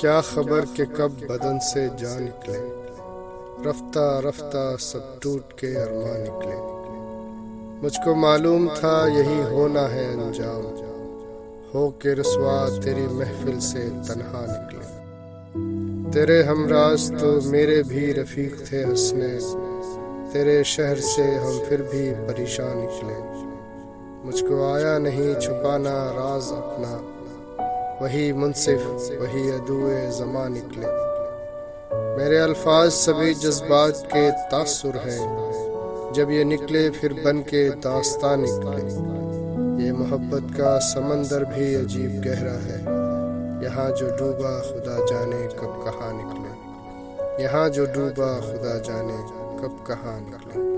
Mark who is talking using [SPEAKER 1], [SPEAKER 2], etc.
[SPEAKER 1] کیا خبر کہ کب بدن سے جان نکلے، رفتہ رفتہ سب ٹوٹ کے ارمان نکلے۔ مجھ کو معلوم تھا یہی ہونا ہے انجام، ہو کے رسوا تیری محفل سے تنہا نکلے۔ تیرے ہمراز تو میرے بھی رفیق تھے حسنے، تیرے شہر سے ہم پھر بھی پریشان نکلے۔ مجھ کو آیا نہیں چھپانا راز اپنا، وہی منصف وہی عدوِ زماں نکلے۔ میرے الفاظ سبھی جذبات کے تاثر ہیں، جب یہ نکلے پھر بن کے داستان نکلے۔ یہ محبت کا سمندر بھی عجیب گہرا ہے، یہاں جو ڈوبا خدا جانے کب کہاں نکلے۔ یہاں جو ڈوبا خدا جانے کب کہاں نکلے۔